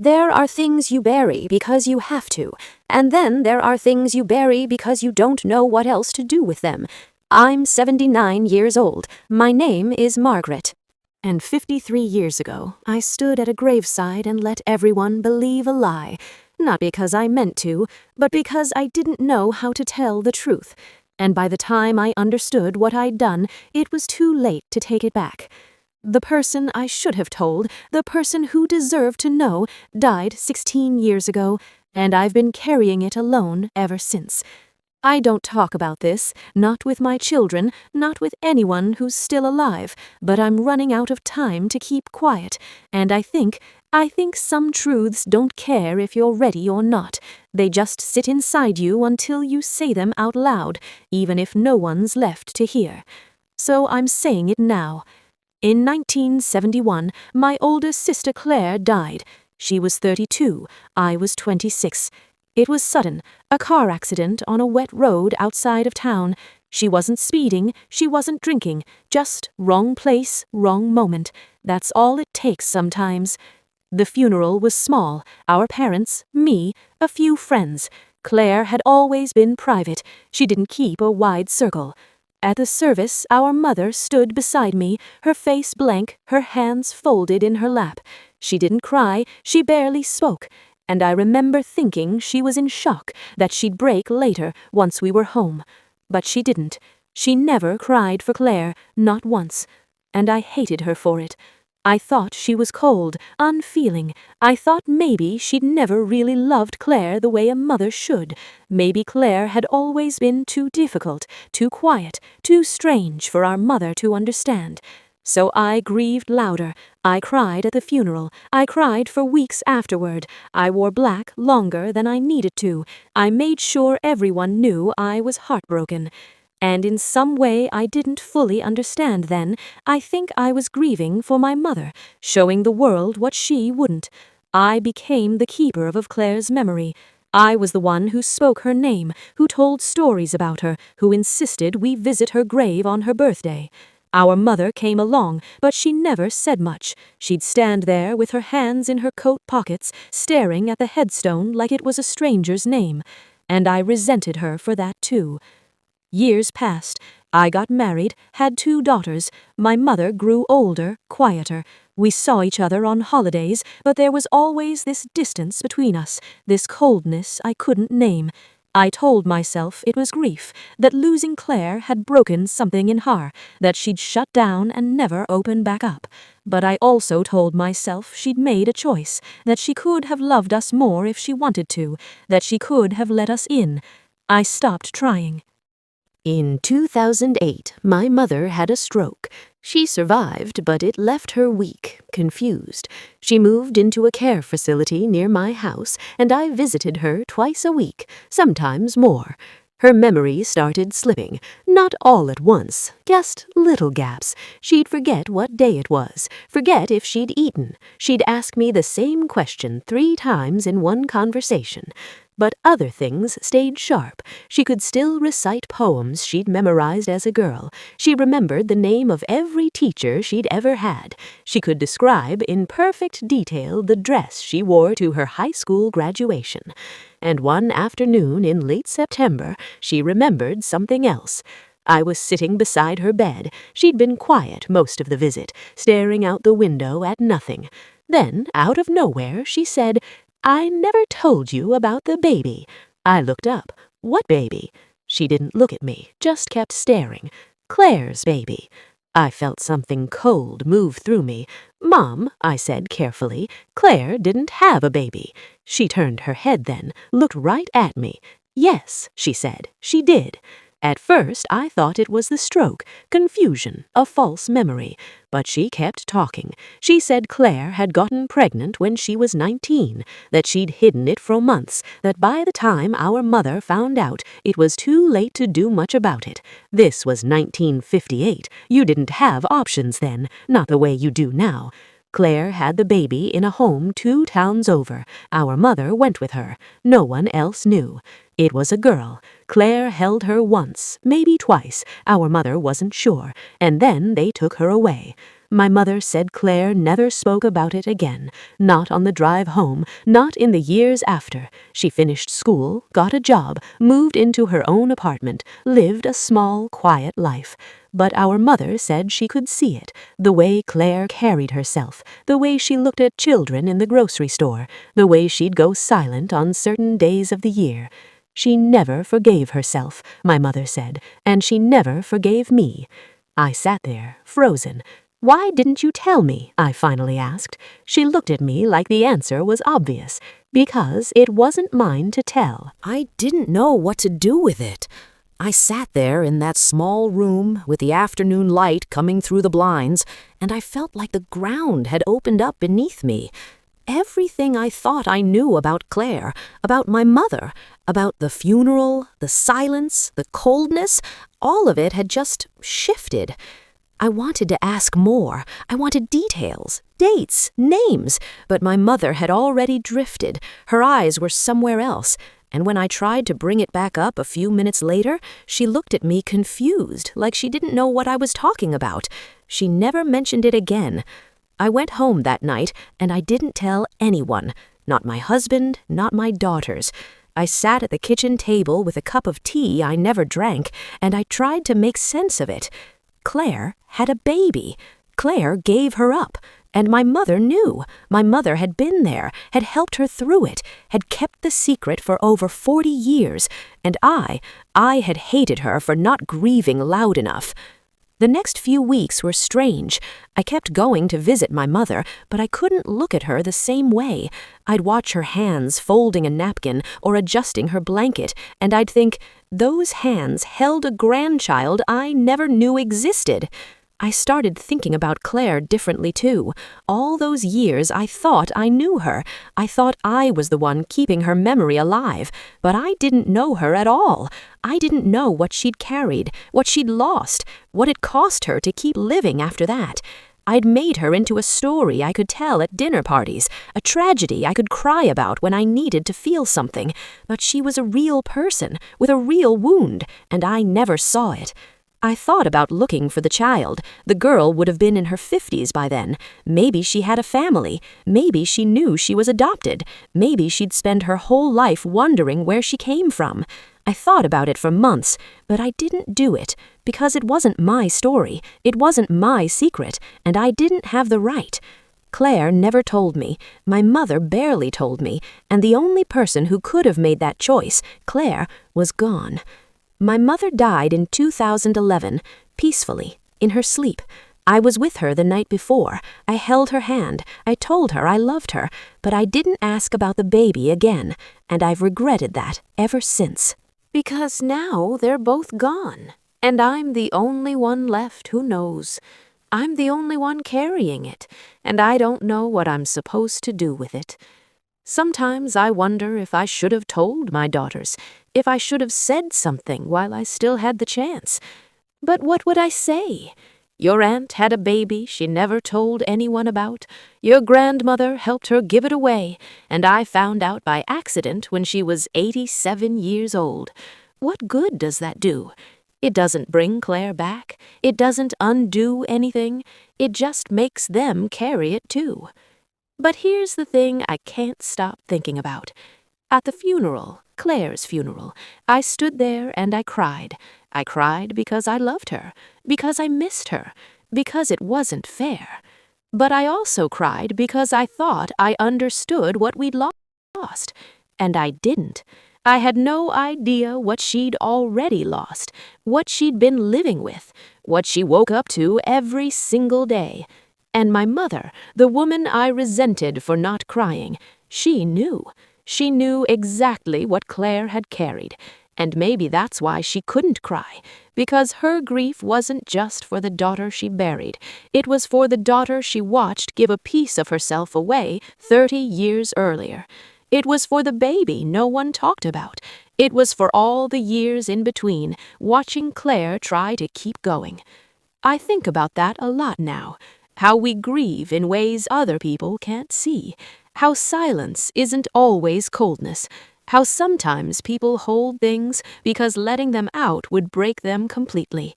There are things you bury because you have to, and then there are things you bury because you don't know what else to do with them. I'm 79 years old. My name is Margaret. And 53 years ago, I stood at a graveside and let everyone believe a lie. Not because I meant to, but because I didn't know how to tell the truth. And by the time I understood what I'd done, it was too late to take it back. The person I should have told, the person who deserved to know, died 16 years ago, and I've been carrying it alone ever since. I don't talk about this, not with my children, not with anyone who's still alive, but I'm running out of time to keep quiet, and I think some truths don't care if you're ready or not. They just sit inside you until you say them out loud, even if no one's left to hear. So I'm saying it now. In 1971, my oldest sister Claire died. She was 32, I was 26. It was sudden, a car accident on a wet road outside of town. She wasn't speeding, she wasn't drinking, just wrong place, wrong moment. That's all it takes sometimes. The funeral was small, our parents, me, a few friends. Claire had always been private, she didn't keep a wide circle. At the service, our mother stood beside me, her face blank, her hands folded in her lap. She didn't cry, she barely spoke. And I remember thinking she was in shock, that she'd break later, once we were home. But she didn't. She never cried for Claire, not once. And I hated her for it. I thought she was cold, unfeeling. I thought maybe she'd never really loved Claire the way a mother should. Maybe Claire had always been too difficult, too quiet, too strange for our mother to understand. So I grieved louder. I cried at the funeral. I cried for weeks afterward. I wore black longer than I needed to. I made sure everyone knew I was heartbroken. And in some way I didn't fully understand then. I think I was grieving for my mother, showing the world what she wouldn't. I became the keeper of Claire's memory. I was the one who spoke her name, who told stories about her, who insisted we visit her grave on her birthday. Our mother came along, but she never said much. She'd stand there with her hands in her coat pockets, staring at the headstone like it was a stranger's name. And I resented her for that too. Years passed. I got married, had 2 daughters. My mother grew older, quieter. We saw each other on holidays, but there was always this distance between us, this coldness I couldn't name. I told myself it was grief, that losing Claire had broken something in her, that she'd shut down and never open back up. But I also told myself she'd made a choice, that she could have loved us more if she wanted to, that she could have let us in. I stopped trying. In 2008, my mother had a stroke. She survived, but it left her weak, confused. She moved into a care facility near my house, and I visited her twice a week, sometimes more. Her memory started slipping, not all at once, just little gaps. She'd forget what day it was, forget if she'd eaten. She'd ask me the same question 3 times in one conversation. But other things stayed sharp. She could still recite poems she'd memorized as a girl. She remembered the name of every teacher she'd ever had. She could describe in perfect detail the dress she wore to her high school graduation. And one afternoon in late September, she remembered something else. I was sitting beside her bed. She'd been quiet most of the visit, staring out the window at nothing. Then, out of nowhere, she said, "I never told you about the baby." I looked up. "What baby?" She didn't look at me, just kept staring. "Claire's baby." I felt something cold move through me. "Mom," I said carefully, "Claire didn't have a baby." She turned her head then, looked right at me. "Yes," she said, "she did." At first I thought it was the stroke, confusion, a false memory. But she kept talking. She said Claire had gotten pregnant when she was 19, that she'd hidden it for months, that by the time our mother found out, it was too late to do much about it. This was 1958. You didn't have options then, not the way you do now. Claire had the baby in a home 2 towns over. Our mother went with her. No one else knew. It was a girl. Claire held her once, maybe twice. Our mother wasn't sure. And then they took her away. My mother said Claire never spoke about it again, not on the drive home, not in the years after. She finished school, got a job, moved into her own apartment, lived a small, quiet life. But our mother said she could see it, the way Claire carried herself, the way she looked at children in the grocery store, the way she'd go silent on certain days of the year. She never forgave herself, my mother said, and she never forgave me. I sat there, frozen. "Why didn't you tell me?" I finally asked. She looked at me like the answer was obvious. Because it wasn't mine to tell. I didn't know what to do with it. I sat there in that small room with the afternoon light coming through the blinds, and I felt like the ground had opened up beneath me. Everything I thought I knew about Claire, about my mother, about the funeral, the silence, the coldness, all of it had just shifted. I wanted to ask more. I wanted details, dates, names, but my mother had already drifted. Her eyes were somewhere else, and when I tried to bring it back up a few minutes later, she looked at me confused, like she didn't know what I was talking about. She never mentioned it again. I went home that night, and I didn't tell anyone, not my husband, not my daughters. I sat at the kitchen table with a cup of tea I never drank, and I tried to make sense of it. Claire had a baby. Claire gave her up, and my mother knew. My mother had been there, had helped her through it, had kept the secret for over 40 years, and I had hated her for not grieving loud enough. The next few weeks were strange. I kept going to visit my mother, but I couldn't look at her the same way. I'd watch her hands folding a napkin or adjusting her blanket, and I'd think, those hands held a grandchild I never knew existed. I started thinking about Claire differently too. All those years I thought I knew her. I thought I was the one keeping her memory alive, but I didn't know her at all. I didn't know what she'd carried, what she'd lost, what it cost her to keep living after that. I'd made her into a story I could tell at dinner parties, a tragedy I could cry about when I needed to feel something, but she was a real person with a real wound, and I never saw it. I thought about looking for the child. The girl would have been in her 50s by then. Maybe she had a family. Maybe she knew she was adopted. Maybe she'd spend her whole life wondering where she came from. I thought about it for months, but I didn't do it because it wasn't my story. It wasn't my secret, and I didn't have the right. Claire never told me. My mother barely told me, and the only person who could have made that choice, Claire, was gone. My mother died in 2011, peacefully, in her sleep. I was with her the night before. I held her hand. I told her I loved her, but I didn't ask about the baby again, and I've regretted that ever since. Because now they're both gone, and I'm the only one left who knows. I'm the only one carrying it, and I don't know what I'm supposed to do with it. Sometimes I wonder if I should have told my daughters, if I should have said something while I still had the chance. But what would I say? Your aunt had a baby she never told anyone about. Your grandmother helped her give it away, and I found out by accident when she was 87 years old. What good does that do? It doesn't bring Claire back. It doesn't undo anything. It just makes them carry it too. But here's the thing I can't stop thinking about. At the funeral, Claire's funeral, I stood there and I cried. I cried because I loved her, because I missed her, because it wasn't fair. But I also cried because I thought I understood what we'd lost, and I didn't. I had no idea what she'd already lost, what she'd been living with, what she woke up to every single day. And my mother, the woman I resented for not crying, she knew. She knew exactly what Claire had carried, and maybe that's why she couldn't cry, because her grief wasn't just for the daughter she buried. It was for the daughter she watched give a piece of herself away 30 years earlier. It was for the baby no one talked about. It was for all the years in between, watching Claire try to keep going. I think about that a lot now. How we grieve in ways other people can't see. How silence isn't always coldness. How sometimes people hold things because letting them out would break them completely.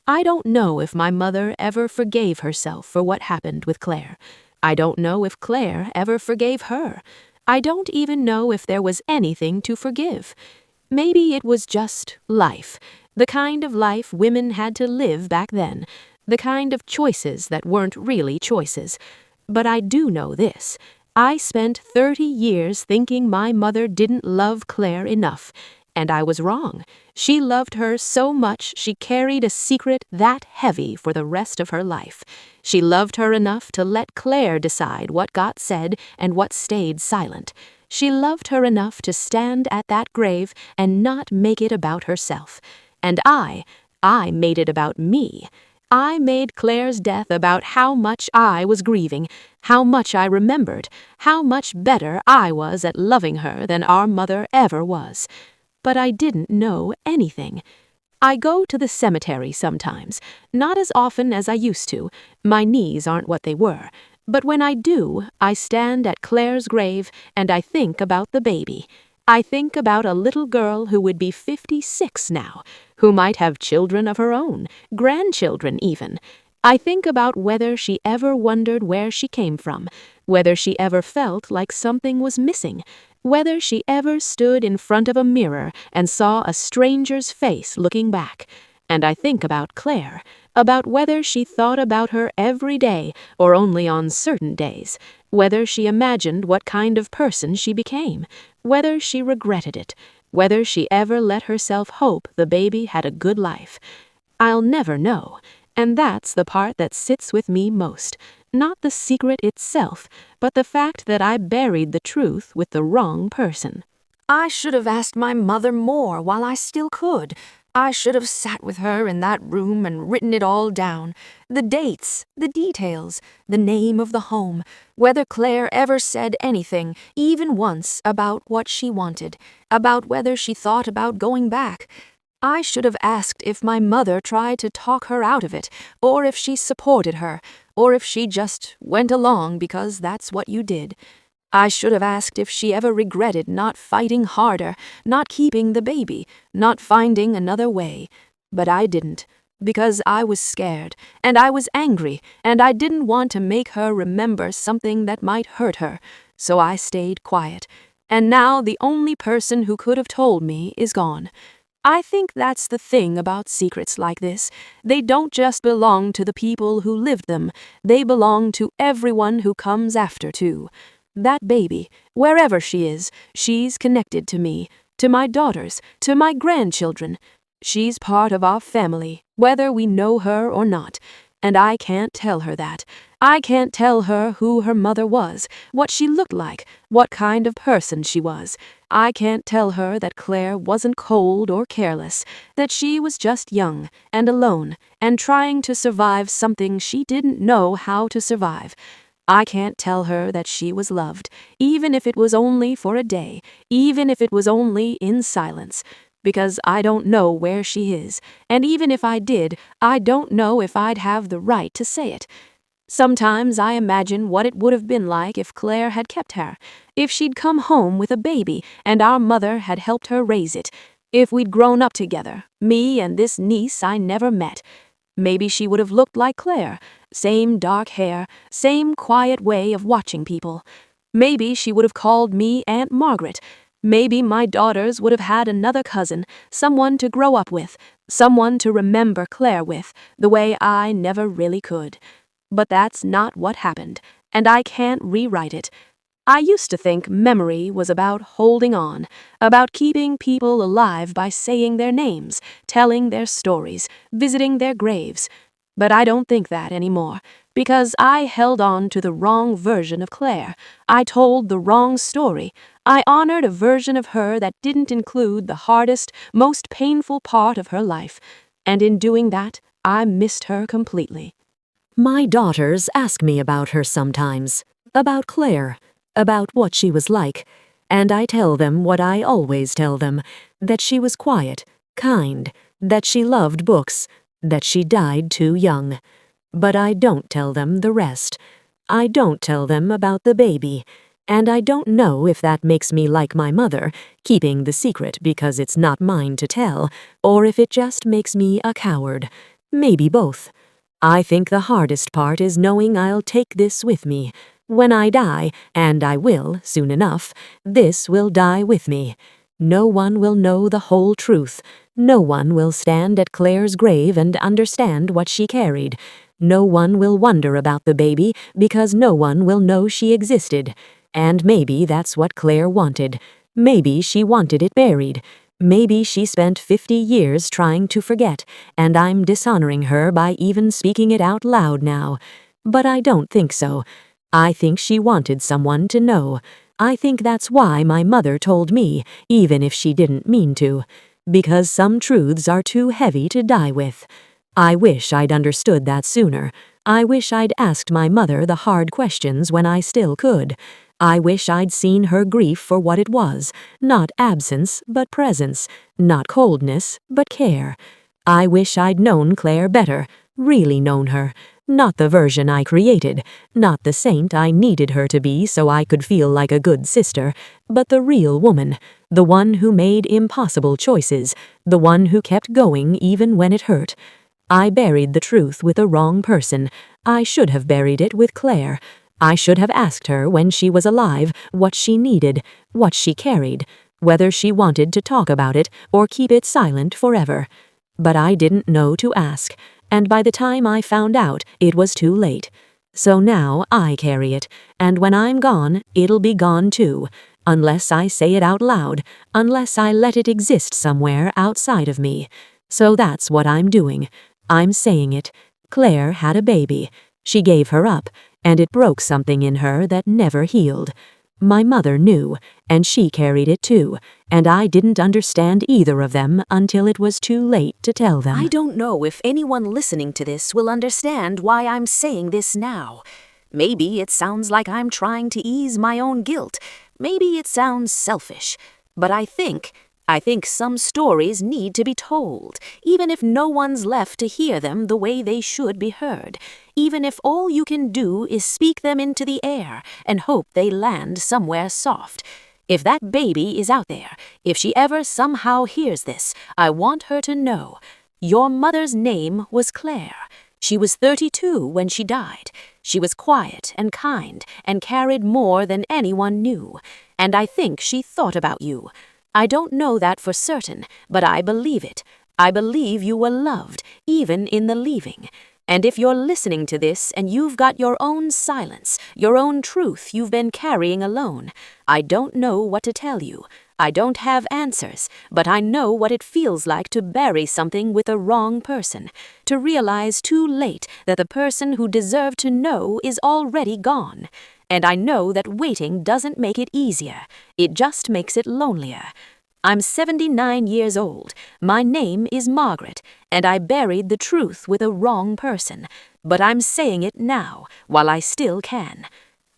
I don't know if my mother ever forgave herself for what happened with Claire. I don't know if Claire ever forgave her. I don't even know if there was anything to forgive. Maybe it was just life, the kind of life women had to live back then, the kind of choices that weren't really choices. But I do know this. I spent 30 years thinking my mother didn't love Claire enough, and I was wrong. She loved her so much she carried a secret that heavy for the rest of her life. She loved her enough to let Claire decide what got said and what stayed silent. She loved her enough to stand at that grave and not make it about herself. And I made it about me. I made Claire's death about how much I was grieving, how much I remembered, how much better I was at loving her than our mother ever was. But I didn't know anything. I go to the cemetery sometimes, not as often as I used to. My knees aren't what they were. But when I do, I stand at Claire's grave and I think about the baby. I think about a little girl who would be 56 now, who might have children of her own, grandchildren even. I think about whether she ever wondered where she came from, whether she ever felt like something was missing, whether she ever stood in front of a mirror and saw a stranger's face looking back. And I think about Claire, about whether she thought about her every day or only on certain days, whether she imagined what kind of person she became, whether she regretted it, whether she ever let herself hope the baby had a good life. I'll never know, and that's the part that sits with me most. Not the secret itself, but the fact that I buried the truth with the wrong person. I should have asked my mother more while I still could. I should have sat with her in that room and written it all down. The dates, the details, the name of the home, whether Claire ever said anything, even once, about what she wanted, about whether she thought about going back. I should have asked if my mother tried to talk her out of it, or if she supported her, or if she just went along because that's what you did. I should have asked if she ever regretted not fighting harder, not keeping the baby, not finding another way. But I didn't, because I was scared, and I was angry, and I didn't want to make her remember something that might hurt her, so I stayed quiet. And now the only person who could have told me is gone. I think that's the thing about secrets like this. They don't just belong to the people who lived them, they belong to everyone who comes after too. That baby, wherever she is, she's connected to me, to my daughters, to my grandchildren. She's part of our family, whether we know her or not. And I can't tell her that. I can't tell her who her mother was, what she looked like, what kind of person she was. I can't tell her that Claire wasn't cold or careless, that she was just young and alone and trying to survive something she didn't know how to survive. I can't tell her that she was loved, even if it was only for a day, even if it was only in silence, because I don't know where she is, and even if I did, I don't know if I'd have the right to say it. Sometimes I imagine what it would have been like if Claire had kept her, if she'd come home with a baby and our mother had helped her raise it, if we'd grown up together, me and this niece I never met. Maybe she would have looked like Claire, same dark hair, same quiet way of watching people. Maybe she would have called me Aunt Margaret. Maybe my daughters would have had another cousin, someone to grow up with, someone to remember Claire with, the way I never really could. But that's not what happened, and I can't rewrite it. I used to think memory was about holding on, about keeping people alive by saying their names, telling their stories, visiting their graves. But I don't think that anymore, because I held on to the wrong version of Claire. I told the wrong story. I honored a version of her that didn't include the hardest, most painful part of her life. And in doing that, I missed her completely. My daughters ask me about her sometimes, about Claire, about what she was like, and I tell them what I always tell them, that she was quiet, kind, that she loved books, that she died too young. But I don't tell them the rest. I don't tell them about the baby, and I don't know if that makes me like my mother, keeping the secret because it's not mine to tell, or if it just makes me a coward. Maybe both. I think the hardest part is knowing I'll take this with me. When I die, and I will, soon enough, this will die with me. No one will know the whole truth. No one will stand at Claire's grave and understand what she carried. No one will wonder about the baby because no one will know she existed. And maybe that's what Claire wanted. Maybe she wanted it buried. Maybe she spent 50 years trying to forget, and I'm dishonoring her by even speaking it out loud now. But I don't think so. I think she wanted someone to know. I think that's why my mother told me, even if she didn't mean to. Because some truths are too heavy to die with. I wish I'd understood that sooner. I wish I'd asked my mother the hard questions when I still could. I wish I'd seen her grief for what it was, not absence, but presence, not coldness, but care. I wish I'd known Claire better, really known her, not the version I created, not the saint I needed her to be so I could feel like a good sister, but the real woman, the one who made impossible choices, the one who kept going even when it hurt. I buried the truth with a wrong person. I should have buried it with Claire. I should have asked her when she was alive what she needed, what she carried, whether she wanted to talk about it or keep it silent forever. But I didn't know to ask, and by the time I found out, it was too late. So now I carry it, and when I'm gone, it'll be gone too, unless I say it out loud, unless I let it exist somewhere outside of me. So that's what I'm doing. I'm saying it. Claire had a baby. She gave her up, and it broke something in her that never healed. My mother knew, and she carried it too, and I didn't understand either of them until it was too late to tell them. I don't know if anyone listening to this will understand why I'm saying this now. Maybe it sounds like I'm trying to ease my own guilt. Maybe it sounds selfish. But I think some stories need to be told, even if no one's left to hear them the way they should be heard, even if all you can do is speak them into the air and hope they land somewhere soft. If that baby is out there, if she ever somehow hears this, I want her to know, your mother's name was Claire. She was 32 when she died. She was quiet and kind and carried more than anyone knew. And I think she thought about you. I don't know that for certain, but I believe it. I believe you were loved, even in the leaving. And if you're listening to this and you've got your own silence, your own truth you've been carrying alone, I don't know what to tell you. I don't have answers, but I know what it feels like to bury something with a wrong person, to realize too late that the person who deserved to know is already gone. And I know that waiting doesn't make it easier, it just makes it lonelier. I'm 79 years old, my name is Margaret, and I buried the truth with a wrong person, but I'm saying it now, while I still can.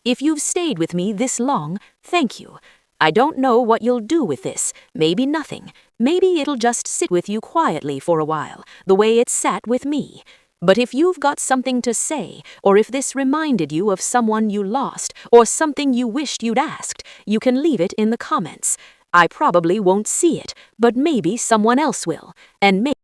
If you've stayed with me this long, thank you. I don't know what you'll do with this, maybe nothing. Maybe it'll just sit with you quietly for a while, the way it sat with me. But if you've got something to say, or if this reminded you of someone you lost, or something you wished you'd asked, you can leave it in the comments. I probably won't see it, but maybe someone else will, and maybe